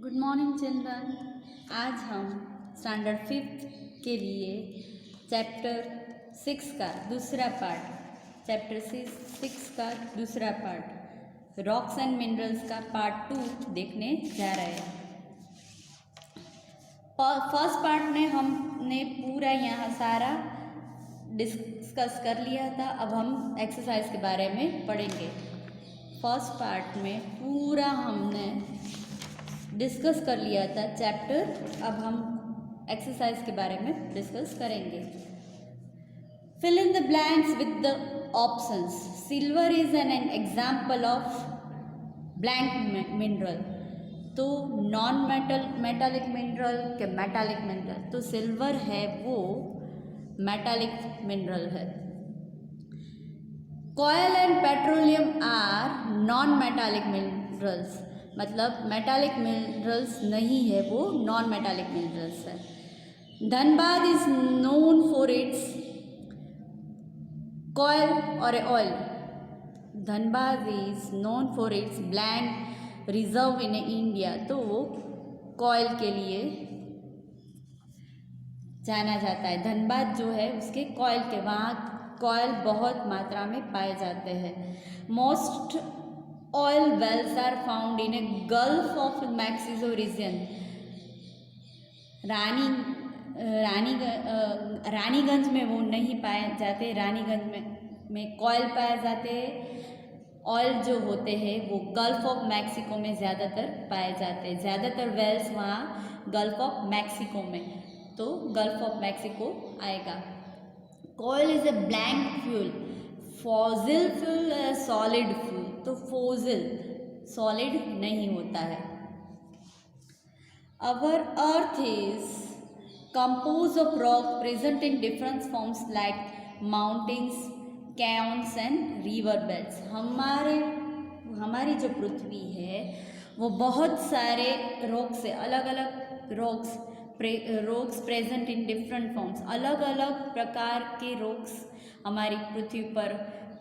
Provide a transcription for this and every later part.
Good morning children. आज हम standard 5 के लिए चैप्टर 6 का दूसरा पार्ट रॉक्स एंड मिनरल्स का पार्ट 2 देखने जा रहे हैं। फर्स्ट पार्ट में हमने पूरा यहाँ सारा डिस्कस कर लिया था। अब हम एक्सरसाइज के बारे में पढ़ेंगे। फर्स्ट पार्ट में पूरा हमने डिस्कस कर लिया था चैप्टर। अब हम एक्सरसाइज के बारे में डिस्कस करेंगे। Fill in the blanks with the options. Silver is an example of blank mineral. तो नॉन मेटालिक मिनरल के मेटालिक मिनरल, तो सिल्वर है वो मेटालिक मिनरल है। Coal and petroleum are non metallic minerals, मतलब मेटालिक मिनरल्स नहीं है, वो नॉन मेटालिक मिनरल्स है। Dhanbad is known for its coal और oil. Dhanbad is known for its blank reserve in India. तो वो कॉयल के लिए जाना जाता है। धनबाद जो है उसके कॉयल के, वहाँ कॉयल बहुत मात्रा में पाए जाते हैं। Most oil wells are found in a gulf of Mexico region. Raniganj में वो नहीं पाए जाते। रानीगंज में कॉयल पाए जाते हैं। ऑयल जो होते हैं वो गल्फ ऑफ मैक्सिको में ज़्यादातर पाए जाते हैं। ज़्यादातर वेल्स वहाँ गल्फ ऑफ मैक्सिको में, तो गल्फ ऑफ मैक्सिको आएगा। Coal is a blank fuel. Fossil fuel है सॉलिड फ्यूल। तो फॉसिल सॉलिड नहीं होता है। Our earth is compose of rock present in different forms like mountains, canyons and river beds. हमारी जो पृथ्वी है वो बहुत सारे रॉक से, अलग अलग rocks present in different forms, अलग अलग प्रकार के रॉक्स हमारी पृथ्वी पर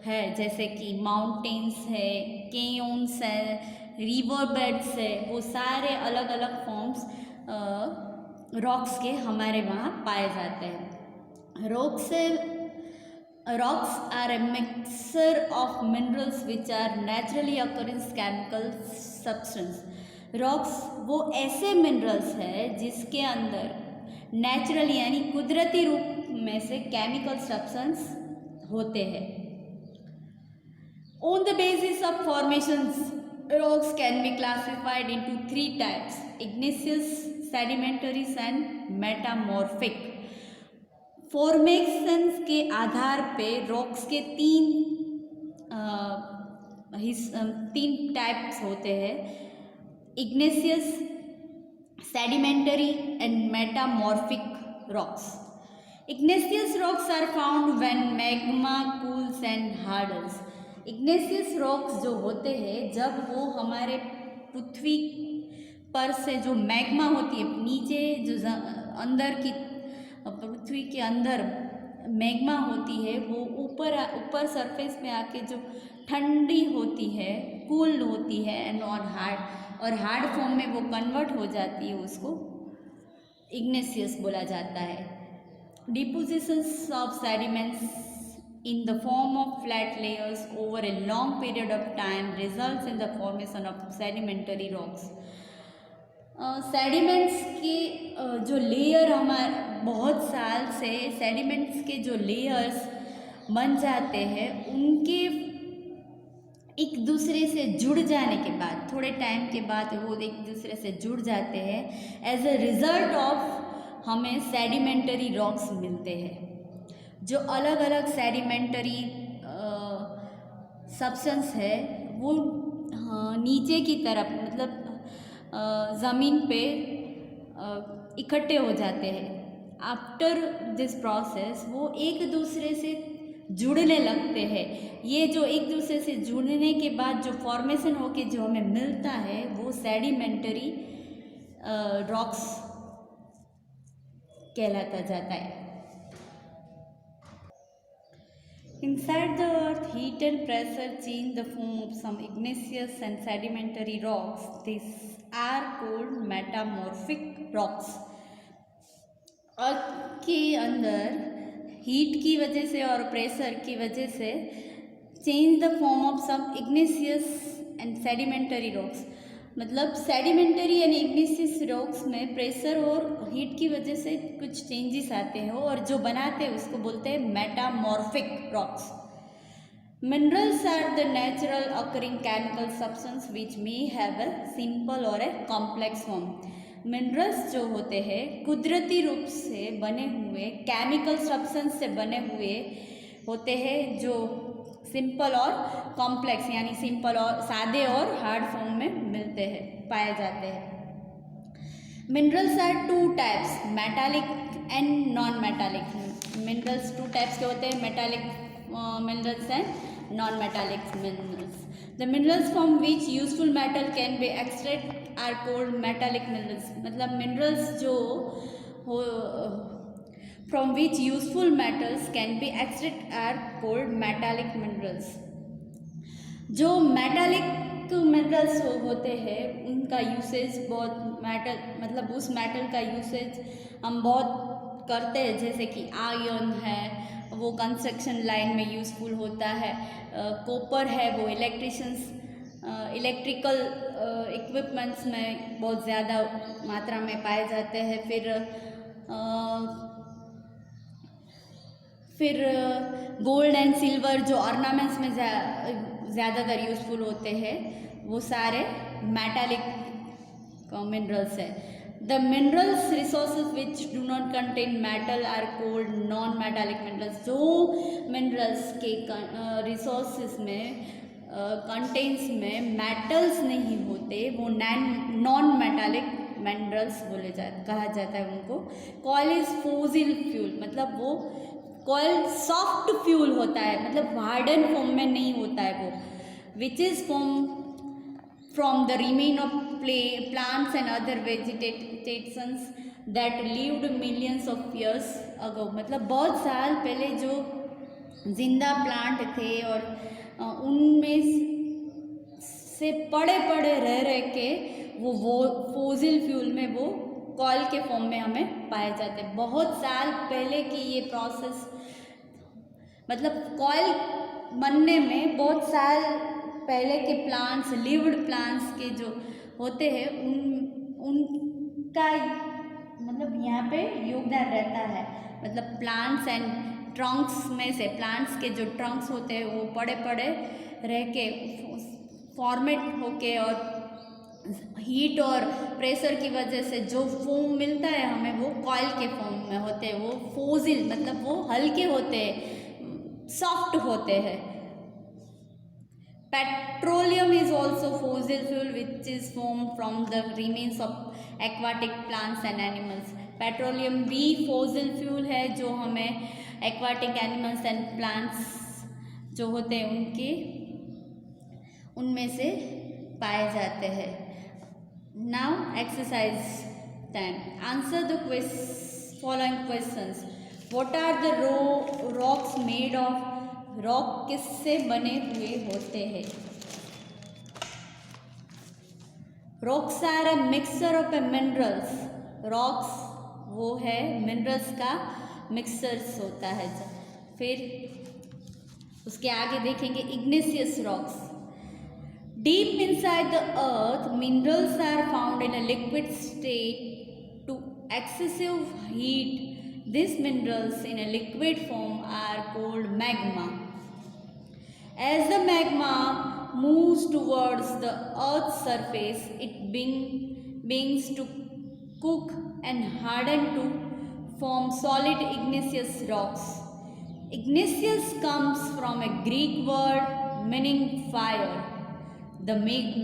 है। जैसे कि माउंटेन्स है, केन्स है, रिवर बेड्स है, वो सारे अलग अलग फॉर्म्स रॉक्स के हमारे वहाँ पाए जाते हैं। Rocks are a mixture of minerals which are naturally occurring chemical substance. Rocks वो ऐसे मिनरल्स है जिसके अंदर नेचुरली यानी कुदरती रूप में से केमिकल सब्सटेंस होते हैं। On the basis of formations, rocks can be classified into 3 types: igneous, sedimentary and metamorphic. Formations के आधार पे रॉक्स के तीन टाइप्स होते हैं: igneous, sedimentary and metamorphic rocks. Igneous rocks are found when magma cools and hardens. Igneous rocks जो होते हैं जब वो हमारे पृथ्वी पर से जो मैग्मा होती है, नीचे जो अंदर की पृथ्वी के अंदर मैग्मा होती है, वो ऊपर सरफेस में आके जो ठंडी होती है, कूल होती है एंड और हार्ड फॉर्म में वो कन्वर्ट हो जाती है, उसको इग्नेशियस बोला जाता है। Depositions of sediments in the form of flat layers over a long period of time results in the formation of sedimentary rocks. Sediments के जो लेयर हमारे बहुत साल से सेडिमेंट्स के जो लेयर्स बन जाते हैं, उनके एक दूसरे से जुड़ जाने के बाद, थोड़े टाइम के बाद वो एक दूसरे से जुड़ जाते हैं। एज ए रिजल्ट ऑफ हमें सेडिमेंटरी रॉक्स मिलते हैं। जो अलग अलग सेडिमेंटरी सब्सटेंस है वो नीचे की तरफ, मतलब ज़मीन पे इकट्ठे हो जाते हैं। आफ्टर दिस प्रोसेस वो एक दूसरे से जुड़ने लगते हैं। ये जो एक दूसरे से जुड़ने के बाद जो फॉर्मेशन होके जो हमें मिलता है वो सेडिमेंटरी रॉक्स कहलाता जाता है। Inside the earth, heat and pressure change the form of some igneous and sedimentary rocks. These are called metamorphic rocks. अर्थ के अंदर हीट की वजह से और प्रेशर की वजह से change the form of some igneous and sedimentary rocks, मतलब सेडिमेंटरी यानी इग्नेशियस रॉक्स में प्रेशर और हीट की वजह से कुछ चेंजेस आते हैं और जो बनाते हैं उसको बोलते हैं metamorphic rocks. Minerals are the natural occurring chemical substance which may have a simple or a complex form. Minerals जो होते हैं कुदरती रूप से बने हुए केमिकल सब्सटेंस से बने हुए होते हैं जो सिंपल और कॉम्प्लेक्स यानी सिंपल और सादे और हार्ड फॉर्म में मिलते हैं पाए जाते हैं. Minerals are two types, metallic and non metallic. Minerals two types के होते हैं, metallic minerals and non-metallic minerals. The minerals from which useful metal can be extracted are called metallic minerals. मतलब minerals जो हो from which useful metals can be extracted are called metallic minerals. जो metallic minerals होते हैं उनका usage बहुत metal मतलब उस मेटल का यूसेज हम बहुत करते हैं, जैसे कि आयरन है वो कंस्ट्रक्शन लाइन में यूज़फुल होता है, कॉपर है वो इलेक्ट्रिकल इक्विपमेंट्स में बहुत ज़्यादा मात्रा में पाए जाते हैं. फिर गोल्ड एंड सिल्वर जो ऑर्नामेंट्स में ज़्यादातर यूज़फुल होते हैं वो सारे मेटालिक मिनरल्स है. The minerals resources which do not contain metal are called non-metallic minerals. जो minerals के resources में contains में metals नहीं होते वो non-metallic minerals कहा जाता है उनको. Coal is fossil fuel, मतलब वो coal soft fuel होता है, मतलब hardened form में नहीं होता है वो, which is from the remain of plants and other vegetations that lived millions of years ago. मतलब बहुत साल पहले जो जिंदा प्लांट थे और उनमें से पड़े रह के वो फोसिल फ्यूल में वो कॉल के फॉर्म में हमें पाए जाते हैं. बहुत साल पहले की ये प्रोसेस, मतलब कॉल बनने में बहुत साल पहले के प्लांट्स, लिव्ड प्लांट्स के जो होते हैं उनका मतलब यहाँ पे योगदान रहता है. मतलब प्लांट्स एंड ट्रंक्स में से प्लांट्स के जो ट्रंक्स होते हैं वो पड़े रह के फॉर्मेट होके और हीट और प्रेशर की वजह से जो फोम मिलता है हमें वो कॉइल के फॉर्म में होते हैं. वो फोसिल मतलब वो हल्के होते हैं, सॉफ्ट होते हैं. Petroleum is also fossil fuel which is formed from the remains of aquatic plants and animals. Petroleum भी fossil fuel है जो हमें aquatic animals and plants जो होते हैं उनमें से पाए जाते हैं. Now exercise time. Answer the following questions. What are the rocks made of? Rock किससे बने हुए होते हैं? Rocks are a mixture of a minerals. Rocks वो है मिनरल्स का मिक्सचर्स होता है. फिर उसके आगे देखेंगे igneous rocks. Deep inside the earth minerals are found in a liquid state to excessive heat. These minerals in a liquid form are called magma. As the magma moves towards the earth's surface, it begins to cook and harden to form solid igneous rocks. Igneous comes from a Greek word meaning fire. The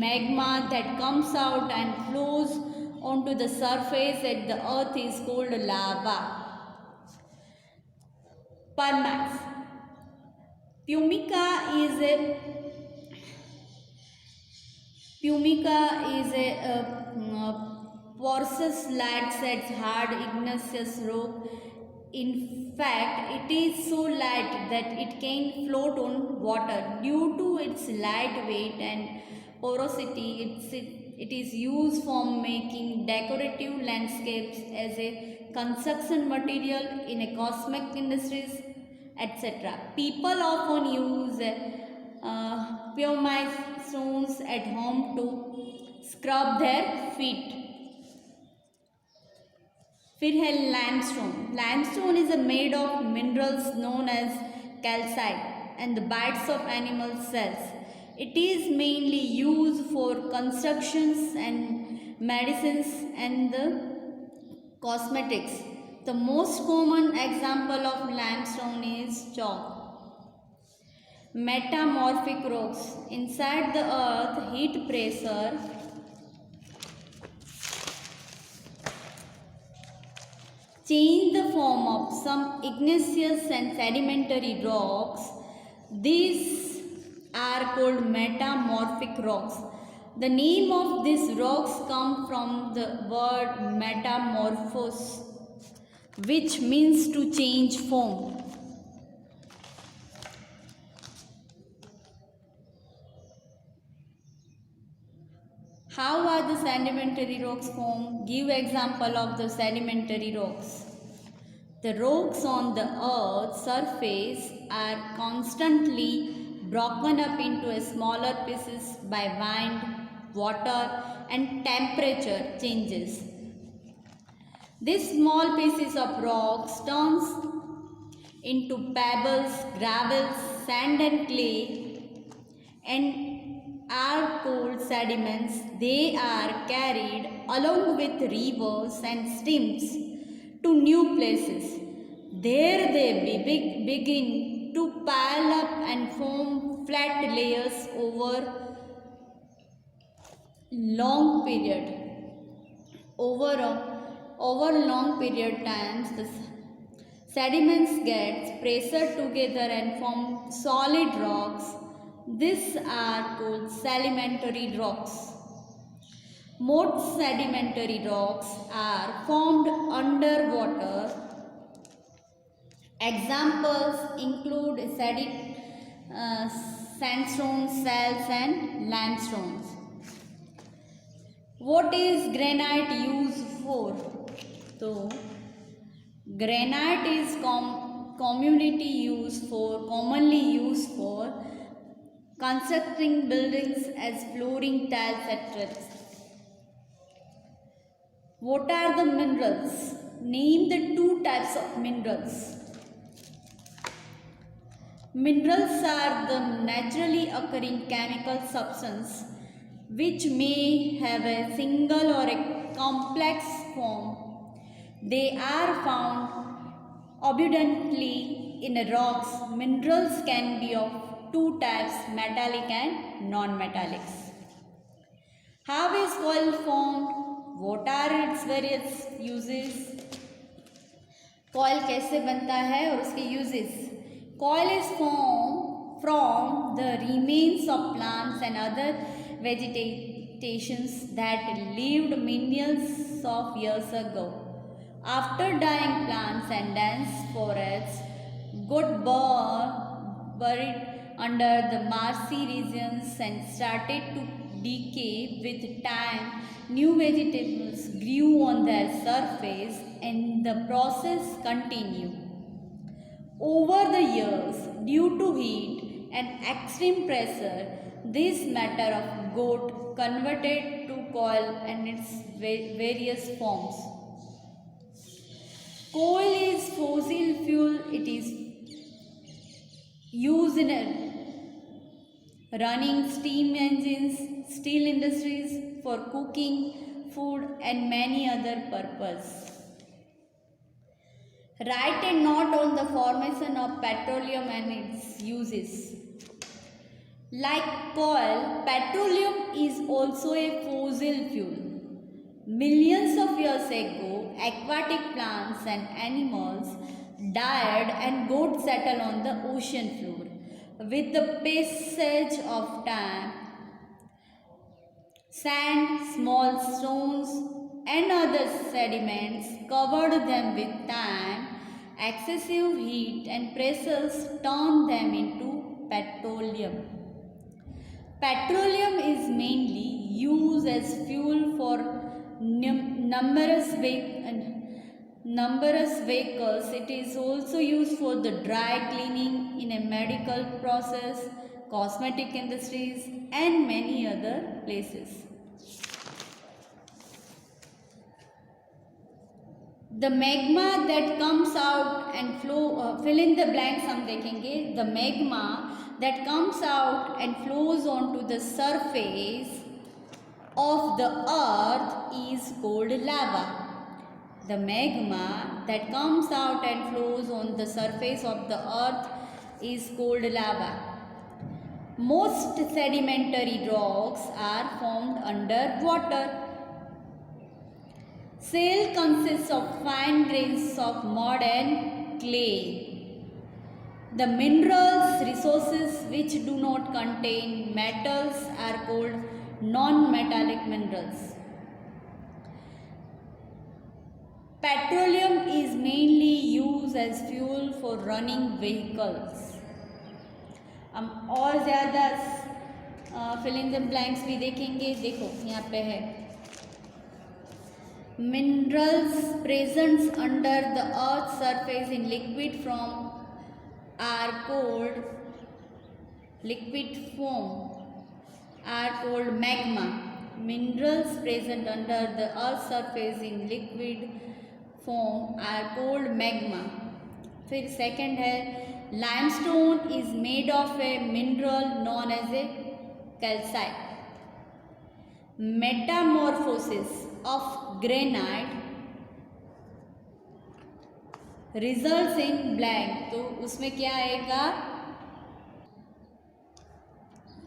magma that comes out and flows onto the surface at the earth is called lava. Permax. Pumica is porous slag sets hard igneous rock In fact, it is so light that it can float on water. Due to its light weight and porosity, it is used for making decorative landscapes as a construction material in a cosmetic industries, etc. People often use pumice stones at home to scrub their feet. फिर है लैमस्टोन. लैमस्टोन is made of minerals known as calcite and the bites of animal cells. It is mainly used for constructions and medicines and the cosmetics. The most common example of limestone is chalk. Metamorphic rocks. Inside the earth, heat pressure change the form of some igneous and sedimentary rocks. These are called metamorphic rocks. The name of these rocks come from the word metamorphos, which means to change form. How are the sedimentary rocks formed? Give example of the sedimentary rocks. The rocks on the earth's surface are constantly broken up into smaller pieces by wind, water and temperature changes. These small pieces of rocks turns into pebbles, gravel, sand and clay and are called sediments. They are carried along with rivers and streams to new places. There they begin to pile up and form flat layers over long period. Over long period times, the sediments get pressed together and form solid rocks. These are called sedimentary rocks. Most sedimentary rocks are formed underwater. Examples include sandstones, salts and limestones. What is granite used for? So, granite is commonly used for constructing buildings as flooring, tiles, etc. What are the minerals? Name the two types of minerals. Minerals are the naturally occurring chemical substance which may have a single or a complex form. They are found abundantly in rocks. Minerals can be of two types, metallic and non-metallics. How is coal formed? What are its various uses? Coal कैसे बनता है और उसके uses? Coal is formed from the remains of plants and other vegetations that lived millions of years ago. After dying plants and dense forests got buried under the marshy regions and started to decay with time, new vegetables grew on their surface and the process continued. Over the years, due to heat and extreme pressure, this matter of got converted to coal and its various forms. Coal is fossil fuel. It is used in running steam engines, steel industries, for cooking, food and many other purposes. Write a note on the formation of petroleum and its uses. Like coal, petroleum is also a fossil fuel. Millions of years ago, aquatic plants and animals died and got settled on the ocean floor. With the passage of time, sand, small stones and other sediments covered them with time Excessive heat and pressures turn them into petroleum. Petroleum is mainly used as fuel for numerous vehicles. It is also used for the dry cleaning in a medical process, cosmetic industries, and many other places. The magma that comes out and fill in the blanks हम देखेंगे. The magma that comes out and flows onto the surface of the earth is called lava. The magma that comes out and flows on the surface of the earth is called lava. Most sedimentary rocks are formed under water. Shale consists of fine grains of mud and clay. The minerals resources which do not contain metals are called non-metallic minerals. Petroleum is mainly used as fuel for running vehicles. हम और ज़्यादा fill in the blanks भी देखेंगे. देखो यहाँ पे है minerals present under the earth's surface in liquid form are called magma. Minerals present under the earth's surface in liquid form are called magma. फिर second है limestone is made of a mineral known as a calcite. Metamorphosis of granite results in blank. तो उसमें क्या आएगा?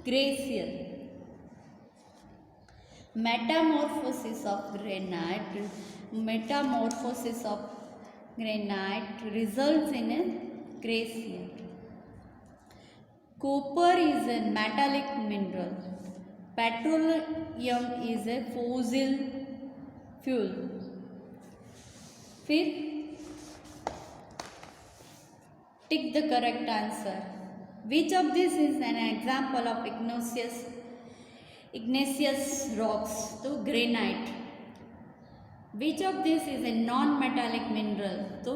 Glacier. Metamorphosis of granite results in a glacier. Copper is a metallic mineral. Petroleum is a fossil fuel. फिर tick the correct answer. Which of this is an example of igneous rocks? तो granite. Which of this is a non-metallic mineral? तो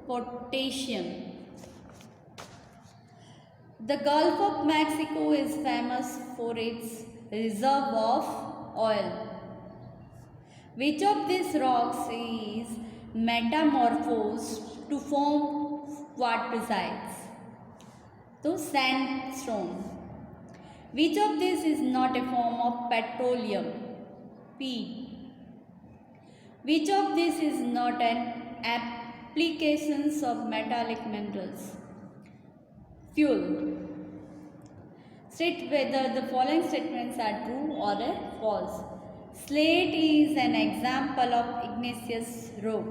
potassium. The Gulf of Mexico is famous for its reserve of oil. Which of these rocks is metamorphosed to form quartzites? तो sandstone. Which of these is not a form of petroleum? P. Which of these is not an applications of metallic minerals? Fuel. State whether the following statements are true or false. Slate is an example of igneous rock.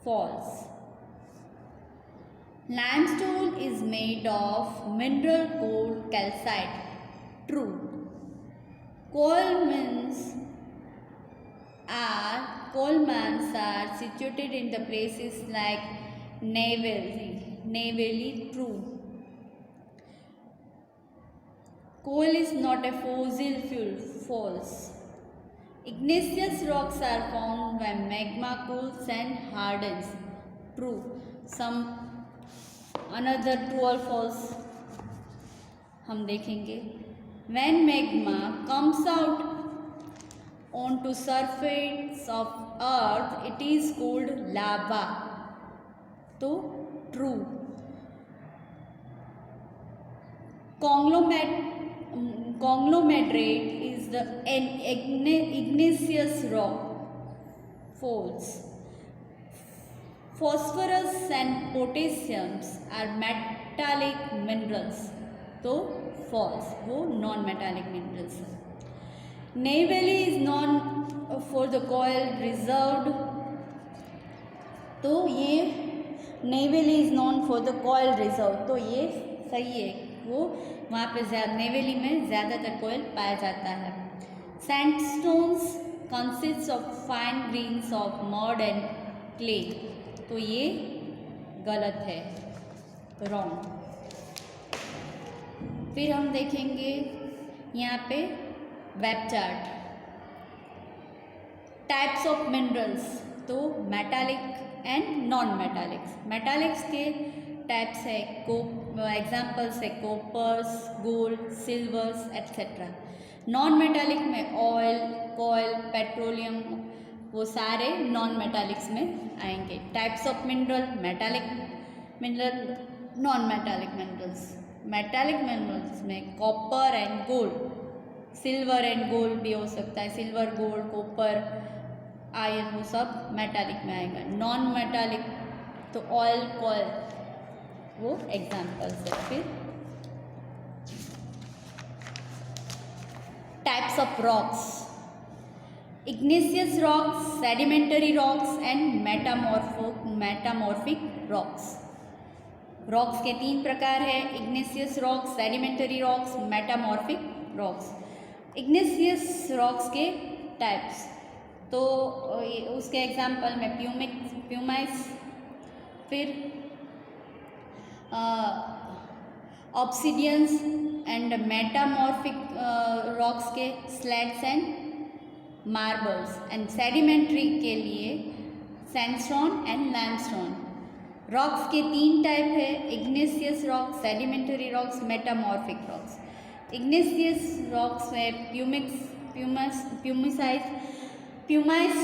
False. Limestone is made of mineral called calcite. True. Coal mines are situated in the places like Neyveli. True. Coal is not a fossil fuel. False. Igneous rocks are found when magma cools and hardens. True. Another true or false हम देखेंगे. When magma comes out onto surface of earth, it is called lava. तो true. Conglomerate is an igneous rock. False. Phosphorus and potassium are metallic minerals. तो false. वो non-metallic minerals. Neyveli is known for the coal reserved. तो ये Neyveli is known for the coal reserve. तो ये सही है. वो वहाँ पे नेवेली में ज़्यादातर कोयल पाया जाता है. Sandstones consist of fine grains of mud and clay. तो ये गलत है, रॉन्ग। फिर हम देखेंगे यहाँ पे web chart, types of minerals. तो metallic and non metallics. Metallics के टाइप्स है, एग्जाम्पल्स है coppers, gold, silvers etcetera. Non metallic में ऑयल, कोयल, पेट्रोलियम, वो सारे नॉन मेटालिक्स में आएंगे। Types of mineral, metallic mineral, non metallic minerals. Metallic minerals में copper and gold, silver and gold भी हो सकता है, सिल्वर, गोल्ड, कॉपर, आयरन, वो सब मेटालिक में आएगा। नॉन मेटालिक तो ऑयल, कोयल, वो एग्जाम्पल्स है। फिर types of rocks, igneous rocks, sedimentary rocks and metamorphic rocks। Rocks के 3 प्रकार है, igneous rocks, sedimentary rocks, metamorphic rocks। igneous rocks के टाइप्स, तो उसके एग्जाम्पल में प्यूमाइस, फिर ऑब्सिडियंस एंड मेटामॉर्फिक रॉक्स के slats and marbles, and sedimentary के लिए सैंडस्टोन एंड लाइमस्टोन। रॉक्स के 3 टाइप है, igneous rocks, sedimentary rocks, metamorphic rocks. Igneous rocks है प्यूमाइस,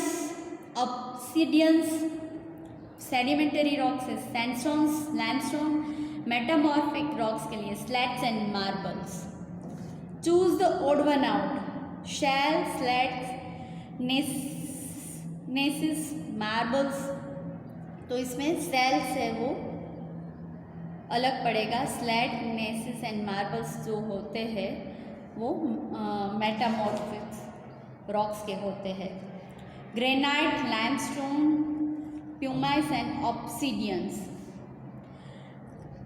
ऑब्सिडियंस। सेडिमेंटरी रॉक्स है सैंडस्टोन्स, लाइमस्टोन। मेटामॉर्फिक रॉक्स के लिए slates and marbles. Choose the odd one out, shale, slates, gneiss, marbles. तो इसमें sales है वो अलग पड़ेगा, स्लैट, नेसिस एंड मार्बल्स जो होते हैं वो मेटामॉर्फिक रॉक्स के होते हैं। Granite, limestone, pumice and obsidians.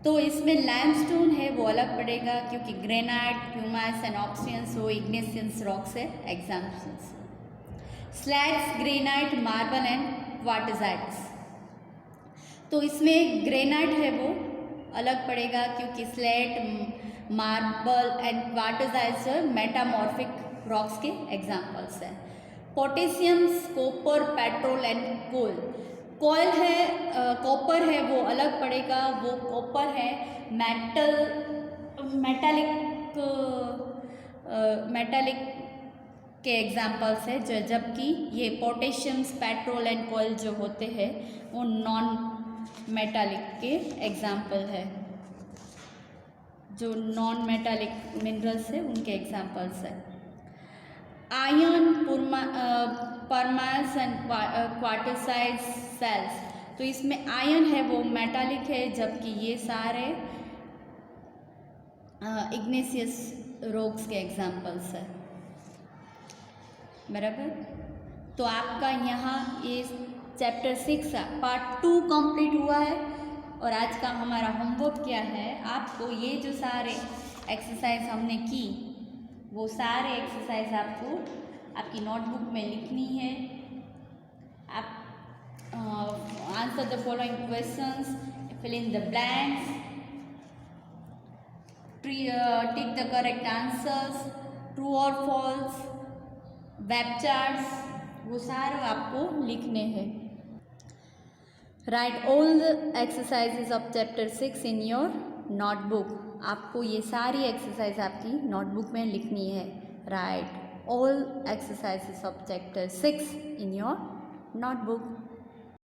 तो इसमें लाइमस्टोन है वो अलग पड़ेगा, क्योंकि ग्रेनाइट, प्यूमाइस एंड ऑब्सिडियंस वो इग्नेशियस रॉक्स है examples. Slates, granite, marble and quartzites. तो इसमें ग्रेनाइट है वो अलग पड़ेगा, क्योंकि slate, marble and quartzites metamorphic rocks के एग्जाम्पल्स हैं। Potassiums, copper, petrol and coal. Coal है, कॉपर है वो अलग पड़ेगा, वो कॉपर है मेटालिक के एग्जाम्पल्स है, जबकि ये पोटेशियम्स, पेट्रोल एंड कोयल जो होते हैं वो नॉन मेटालिक के एग्जाम्पल है। जो नॉन मेटालिक मिनरल्स है उनके एग्जाम्पल्स है। आयरन, परमास एंड क्वार्टजाइट सेल्स। तो इसमें आयरन है वो मेटालिक है, जबकि ये सारे इग्नेशियस रॉक्स के एग्जाम्पल्स है। बराबर। तो आपका यहाँ ये चैप्टर 6 पार्ट 2 कंप्लीट हुआ है। और आज का हमारा होमवर्क क्या है, आपको ये जो सारे एक्सरसाइज हमने की वो सारे एक्सरसाइज आपको आपकी नोटबुक में लिखनी है। आप answer the following questions, fill in the blanks, tick the correct answers, true और फॉल्स, वेब चार्ट्स, वो सारे आपको लिखने हैं। Write all the exercises of chapter 6 in your notebook. आपको ये सारी एक्सरसाइज आपकी नोटबुक में लिखनी है। Write all exercises of chapter 6 in your notebook.